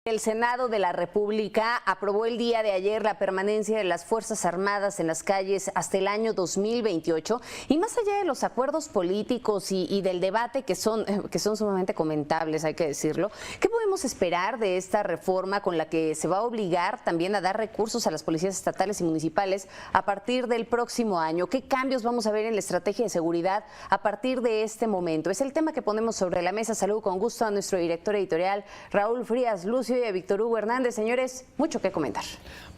El Senado de la República aprobó el día de ayer la permanencia de las Fuerzas Armadas en las calles hasta el año 2028 y más allá de los acuerdos políticos y del debate que son sumamente comentables, hay que decirlo, ¿qué podemos esperar de esta reforma con la que se va a obligar también a dar recursos a las policías estatales y municipales a partir del próximo año? ¿Qué cambios vamos a ver en la estrategia de seguridad a partir de este momento? Es el tema que ponemos sobre la mesa. Saludo con gusto a nuestro director editorial, Raúl Frías Lucio, y a Víctor Hugo Hernández. Señores, mucho que comentar.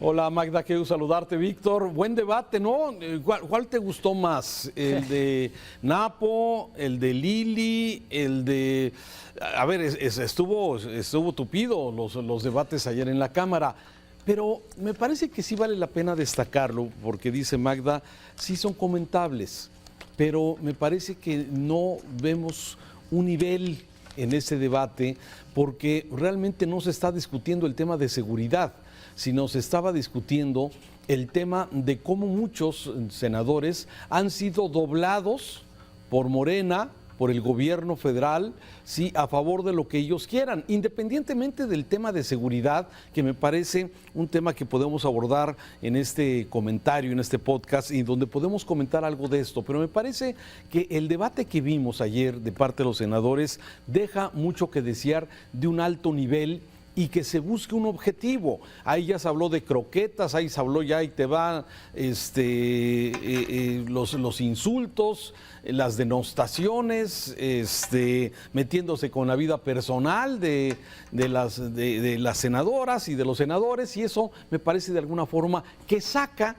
Hola Magda, quiero saludarte, Víctor. Buen debate, ¿no? ¿Cuál te gustó más? ¿El de Napo, el de Lili, el de... A ver, estuvo tupido los debates ayer en la Cámara, pero me parece que sí vale la pena destacarlo, porque dice Magda, sí son comentables, pero me parece que no vemos un nivel en ese debate, porque realmente no se está discutiendo el tema de seguridad, sino se estaba discutiendo el tema de cómo muchos senadores han sido doblados por Morena, por el gobierno federal, sí, a favor de lo que ellos quieran, independientemente del tema de seguridad, que me parece un tema que podemos abordar en este comentario, en este podcast, y donde podemos comentar algo de esto. Pero me parece que el debate que vimos ayer de parte de los senadores deja mucho que desear, de un alto nivel, y que se busque un objetivo. Ahí ya se habló de croquetas, ahí se habló ya y te van los insultos, las denostaciones, metiéndose con la vida personal de las senadoras y de los senadores, y eso me parece de alguna forma que saca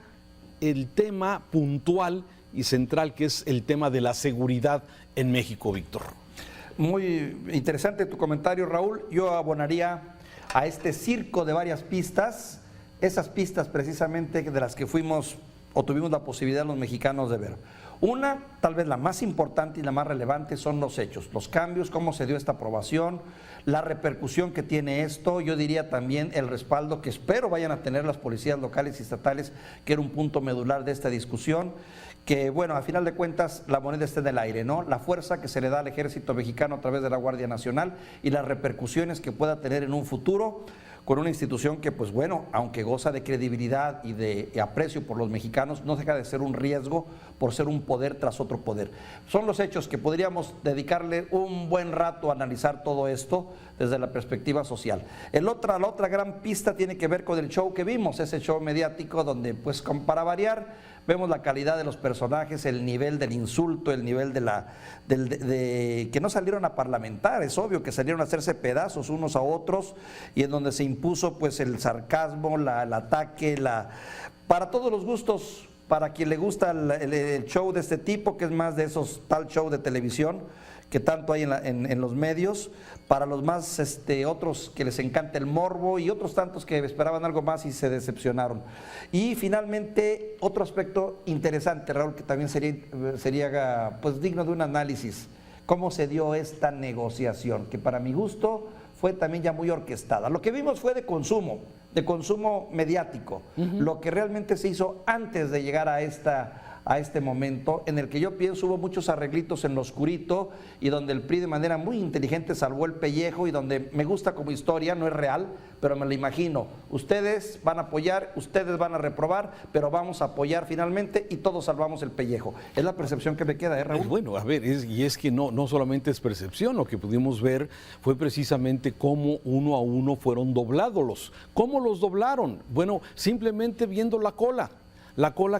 el tema puntual y central, que es el tema de la seguridad en México, Víctor. Muy interesante tu comentario, Raúl. Yo abonaría a este circo de varias pistas, esas pistas precisamente de las que fuimos o tuvimos la posibilidad los mexicanos de ver. Una, tal vez la más importante y la más relevante, son los hechos, los cambios, cómo se dio esta aprobación, la repercusión que tiene esto, yo diría también el respaldo que espero vayan a tener las policías locales y estatales, que era un punto medular de esta discusión, que bueno, a final de cuentas la moneda está en el aire, ¿no? La fuerza que se le da al ejército mexicano a través de la Guardia Nacional y las repercusiones que pueda tener en un futuro con una institución que, pues bueno, aunque goza de credibilidad y de aprecio por los mexicanos, no deja de ser un riesgo por ser un poder tras otro poder. Son los hechos que podríamos dedicarle un buen rato a analizar todo esto desde la perspectiva social. La otra gran pista tiene que ver con el show que vimos, ese show mediático donde, pues para variar, vemos la calidad de los personajes, el nivel del insulto, el nivel de que no salieron a parlamentar, es obvio que salieron a hacerse pedazos unos a otros, y en donde se impuso pues el sarcasmo, el ataque, para todos los gustos, para quien le gusta el show de este tipo, que es más de esos tal show de televisión que tanto hay en los medios, para los más otros que les encanta el morbo, y otros tantos que esperaban algo más y se decepcionaron. Y finalmente, otro aspecto interesante, Raúl, que también sería pues digno de un análisis: cómo se dio esta negociación, que para mi gusto fue también ya muy orquestada. Lo que vimos fue de consumo mediático, lo que realmente se hizo antes de llegar a este momento, en el que yo pienso hubo muchos arreglitos en lo oscurito, y donde el PRI de manera muy inteligente salvó el pellejo, y donde me gusta como historia, no es real, pero me lo imagino: ustedes van a apoyar, ustedes van a reprobar, pero vamos a apoyar finalmente y todos salvamos el pellejo. Es la percepción que me queda, Raúl. Bueno, a ver, es que no solamente es percepción, lo que pudimos ver fue precisamente cómo uno a uno fueron doblados. ¿Cómo los doblaron? Bueno, simplemente viendo la cola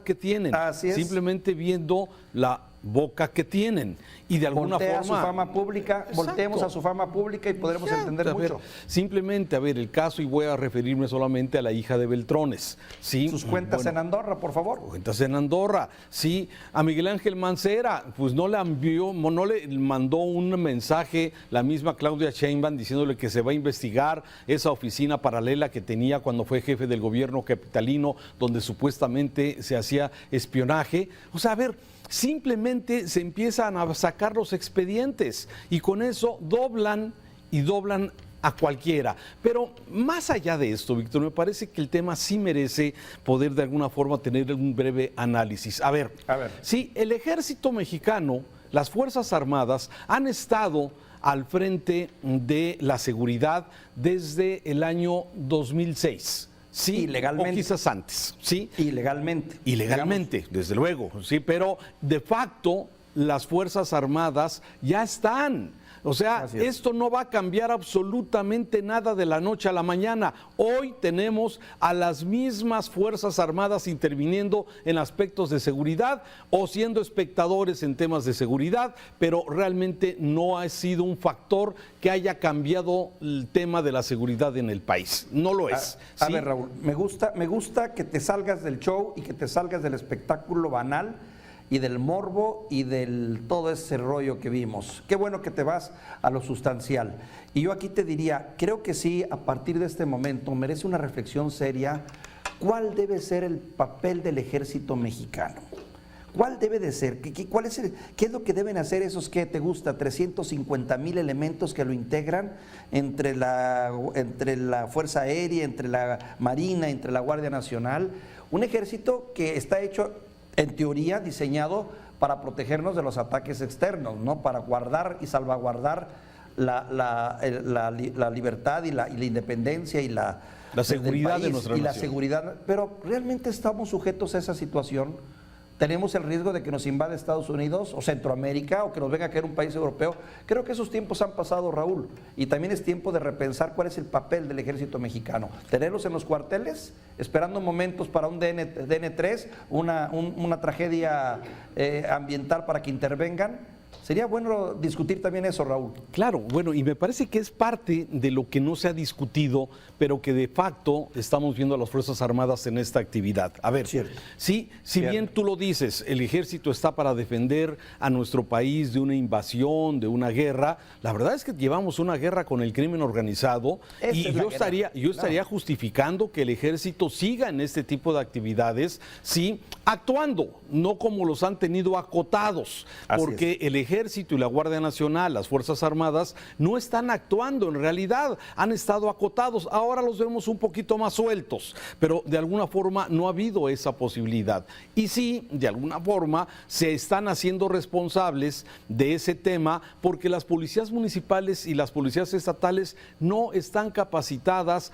que tienen, simplemente viendo la boca que tienen, y de alguna forma su fama pública. Volteemos a su fama pública y podremos entender mucho. Simplemente, a ver, el caso, y voy a referirme solamente a la hija de Beltrones, ¿sí? Sus cuentas en Andorra, por favor. Cuentas en Andorra, sí. A Miguel Ángel Mancera, pues no le mandó un mensaje la misma Claudia Sheinbaum diciéndole que se va a investigar esa oficina paralela que tenía cuando fue jefe del gobierno capitalino, donde supuestamente se hacía espionaje. O sea, a ver, simplemente se empiezan a sacar los expedientes, y con eso doblan a cualquiera. Pero más allá de esto, Víctor, me parece que el tema sí merece poder de alguna forma tener un breve análisis. A ver. Sí, el ejército mexicano, las Fuerzas Armadas han estado al frente de la seguridad desde el año 2006. Sí, ilegalmente. o quizás antes, ¿sí? Ilegalmente. Ilegalmente, desde luego, sí, pero de facto las Fuerzas Armadas ya están. O sea, esto no va a cambiar absolutamente nada de la noche a la mañana. Hoy tenemos a las mismas Fuerzas Armadas interviniendo en aspectos de seguridad o siendo espectadores en temas de seguridad, pero realmente no ha sido un factor que haya cambiado el tema de la seguridad en el país. No lo es. A ver, Raúl, me gusta que te salgas del show y que te salgas del espectáculo banal y del morbo y del todo ese rollo que vimos. Qué bueno que te vas a lo sustancial. Y yo aquí te diría, creo que sí, a partir de este momento merece una reflexión seria. ¿Cuál debe ser el papel del ejército mexicano? ¿Cuál debe de ser? ¿Qué es lo que deben hacer esos que te gusta? 350,000 elementos que lo integran entre la Fuerza Aérea, entre la Marina, entre la Guardia Nacional. Un ejército que está hecho, en teoría, diseñado para protegernos de los ataques externos, ¿no? Para guardar y salvaguardar la libertad y la independencia y la seguridad de nuestra nación. Y la seguridad, pero ¿realmente estamos sujetos a esa situación? ¿Tenemos el riesgo de que nos invade Estados Unidos o Centroamérica o que nos venga a caer un país europeo? Creo que esos tiempos han pasado, Raúl, y también es tiempo de repensar cuál es el papel del ejército mexicano. ¿Tenerlos en los cuarteles, esperando momentos para un DN3, una tragedia ambiental para que intervengan? Sería bueno discutir también eso, Raúl. Claro, bueno, y me parece que es parte de lo que no se ha discutido, pero que de facto estamos viendo a las Fuerzas Armadas en esta actividad. A ver, sí, si bien tú lo dices, el ejército está para defender a nuestro país de una invasión, de una guerra, la verdad es que llevamos una guerra con el crimen organizado y yo estaría justificando que el ejército siga en este tipo de actividades, sí, actuando, no como los han tenido acotados, porque el ejército y la Guardia Nacional, las Fuerzas Armadas, no están actuando, en realidad han estado acotados, ahora los vemos un poquito más sueltos, pero de alguna forma no ha habido esa posibilidad. Y sí, de alguna forma se están haciendo responsables de ese tema porque las policías municipales y las policías estatales no están capacitadas,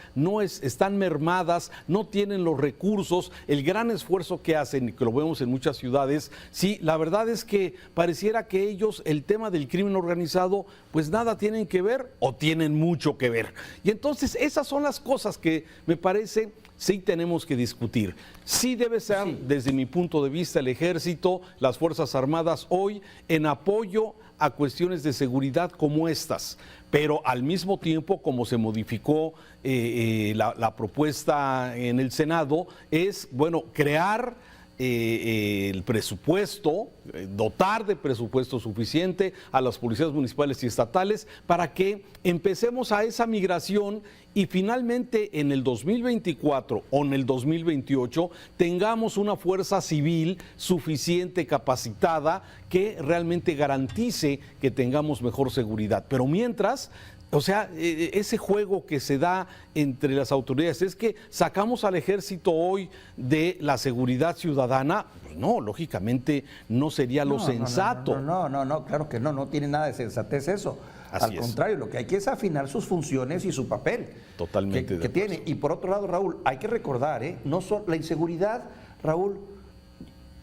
están mermadas, no tienen los recursos, el gran esfuerzo que hacen, y que lo vemos en muchas ciudades, sí, la verdad es que pareciera que ellos, el tema del crimen organizado, pues nada tienen que ver o tienen mucho que ver. Y entonces esas son las cosas que me parece sí tenemos que discutir. Sí debe ser, desde mi punto de vista, el ejército, las Fuerzas Armadas hoy en apoyo a cuestiones de seguridad como estas, pero al mismo tiempo, como se modificó la propuesta en el Senado, es, bueno, crear el presupuesto, dotar de presupuesto suficiente a las policías municipales y estatales para que empecemos a esa migración y finalmente en el 2024 o en el 2028 tengamos una fuerza civil suficiente, capacitada, que realmente garantice que tengamos mejor seguridad. Pero mientras, o sea, ese juego que se da entre las autoridades es que sacamos al ejército hoy de la seguridad ciudadana. Pues no, lógicamente no sería lo sensato. No, claro que no tiene nada de sensatez eso. Al contrario, lo que hay que es afinar sus funciones y su papel. Totalmente que tiene. Y por otro lado, Raúl, hay que recordar, no solo la inseguridad, Raúl,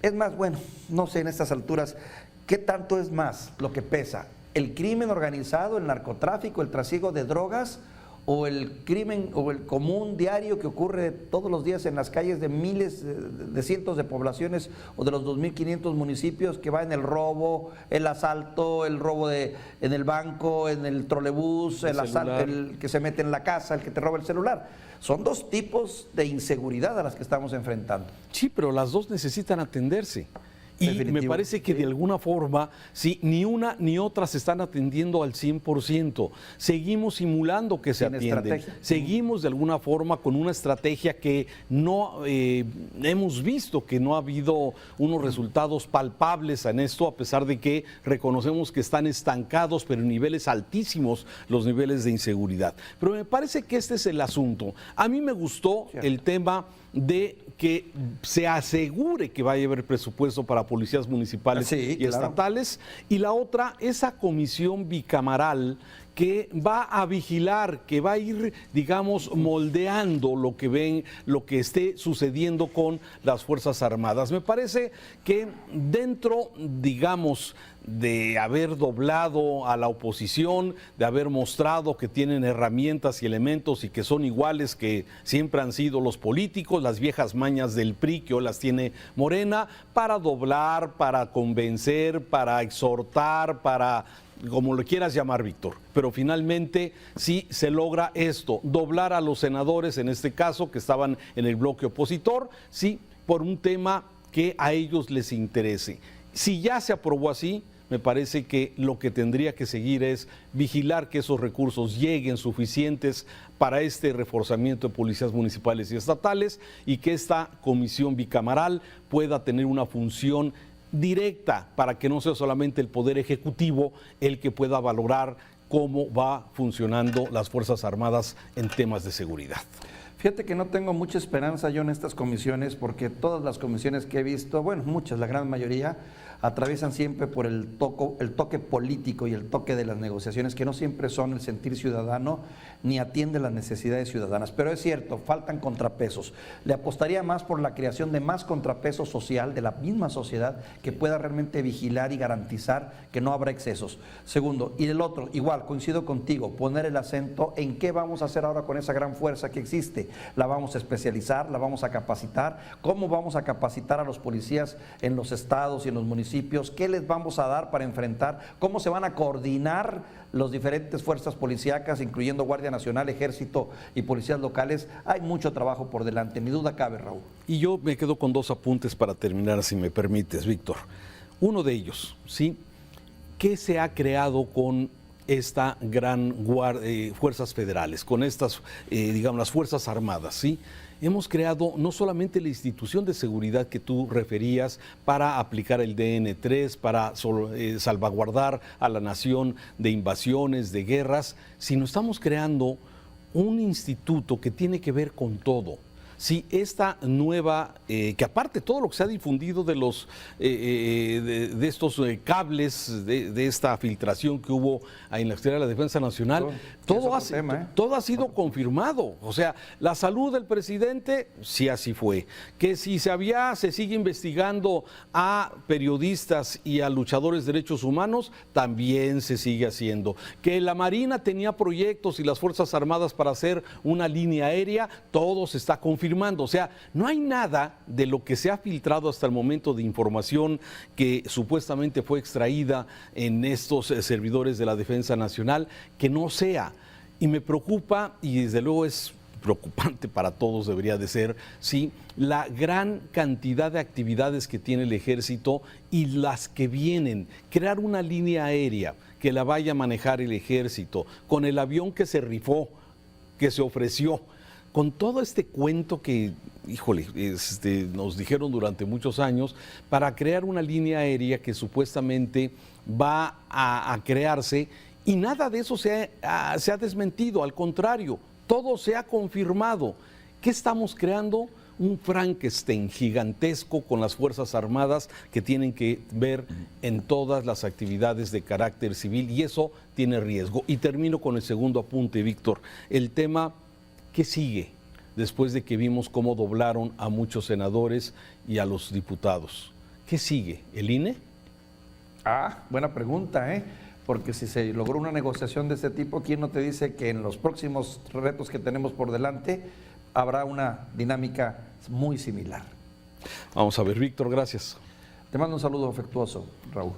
es más, bueno, no sé en estas alturas, ¿qué tanto es más lo que pesa? ¿El crimen organizado, el narcotráfico, el trasiego de drogas o el crimen o el común diario que ocurre todos los días en las calles de miles, de cientos de poblaciones o de los 2.500 municipios, que va en el robo, el asalto, el robo en el banco, en el trolebús, el asalto, el que se mete en la casa, el que te roba el celular? Son dos tipos de inseguridad a las que estamos enfrentando. Sí, pero las dos necesitan atenderse. Y me parece que de alguna forma, sí, ni una ni otra se están atendiendo al 100%. Seguimos simulando que se atienden. Seguimos de alguna forma con una estrategia que no hemos visto que no ha habido unos resultados palpables en esto, a pesar de que reconocemos que están estancados, pero en niveles altísimos los niveles de inseguridad. Pero me parece que este es el asunto. A mí me gustó el tema de que se asegure que va a haber presupuesto para policías municipales Sí, y claro. estatales, y la otra, esa comisión bicamaral que va a vigilar, que va a ir, digamos, moldeando lo que esté sucediendo con las Fuerzas Armadas. Me parece que dentro, digamos, de haber doblado a la oposición, de haber mostrado que tienen herramientas y elementos y que son iguales que siempre han sido los políticos, las viejas mañas del PRI que hoy las tiene Morena, para doblar, para convencer, para exhortar, para como lo quieras llamar, Víctor, pero finalmente sí se logra esto, doblar a los senadores, en este caso, que estaban en el bloque opositor, sí, por un tema que a ellos les interese. Si ya se aprobó así, me parece que lo que tendría que seguir es vigilar que esos recursos lleguen suficientes para este reforzamiento de policías municipales y estatales y que esta comisión bicamaral pueda tener una función directa para que no sea solamente el Poder Ejecutivo el que pueda valorar cómo va funcionando las Fuerzas Armadas en temas de seguridad. Fíjate que no tengo mucha esperanza yo en estas comisiones porque todas las comisiones que he visto, bueno, muchas, la gran mayoría, atraviesan siempre por el toque político y el toque de las negociaciones, que no siempre son el sentir ciudadano ni atienden las necesidades ciudadanas. Pero es cierto, faltan contrapesos. Le apostaría más por la creación de más contrapeso social de la misma sociedad que pueda realmente vigilar y garantizar que no habrá excesos. Segundo, y el otro, igual, coincido contigo, poner el acento en qué vamos a hacer ahora con esa gran fuerza que existe. La vamos a especializar, la vamos a capacitar, cómo vamos a capacitar a los policías en los estados y en los municipios, qué les vamos a dar para enfrentar, cómo se van a coordinar las diferentes fuerzas policíacas, incluyendo Guardia Nacional, Ejército y policías locales. Hay mucho trabajo por delante, ni duda cabe, Raúl. Y yo me quedo con dos apuntes para terminar, si me permites, Víctor. Uno de ellos, ¿sí? ¿Qué se ha creado con esta gran fuerzas federales, con estas, digamos, las Fuerzas Armadas, ¿sí? Hemos creado no solamente la institución de seguridad que tú referías para aplicar el DN3, para salvaguardar a la nación de invasiones, de guerras, sino estamos creando un instituto que tiene que ver con todo. Sí, esta nueva, que aparte todo lo que se ha difundido de los de estos cables, de esta filtración que hubo en la Secretaría de la Defensa Nacional, todo ha sido confirmado. O sea, la salud del presidente, sí así fue. Que si se sigue investigando a periodistas y a luchadores de derechos humanos, también se sigue haciendo. Que la Marina tenía proyectos y las Fuerzas Armadas para hacer una línea aérea, todo se está confirmando. O sea, no hay nada de lo que se ha filtrado hasta el momento de información que supuestamente fue extraída en estos servidores de la Defensa Nacional que no sea. Y me preocupa, y desde luego es preocupante para todos, debería de ser, sí, la gran cantidad de actividades que tiene el Ejército y las que vienen. Crear una línea aérea que la vaya a manejar el Ejército, con el avión que se rifó, que se ofreció, con todo este cuento que, híjole, nos dijeron durante muchos años, para crear una línea aérea que supuestamente va a crearse, y nada de eso se ha desmentido, al contrario, todo se ha confirmado. ¿Qué estamos creando? Un Frankenstein gigantesco con las Fuerzas Armadas que tienen que ver en todas las actividades de carácter civil, y eso tiene riesgo. Y termino con el segundo apunte, Víctor, el tema. ¿Qué sigue después de que vimos cómo doblaron a muchos senadores y a los diputados? ¿Qué sigue? ¿El INE? Buena pregunta, ¿eh? Porque si se logró una negociación de este tipo, ¿quién no te dice que en los próximos retos que tenemos por delante habrá una dinámica muy similar? Vamos a ver, Víctor, gracias. Te mando un saludo afectuoso, Raúl.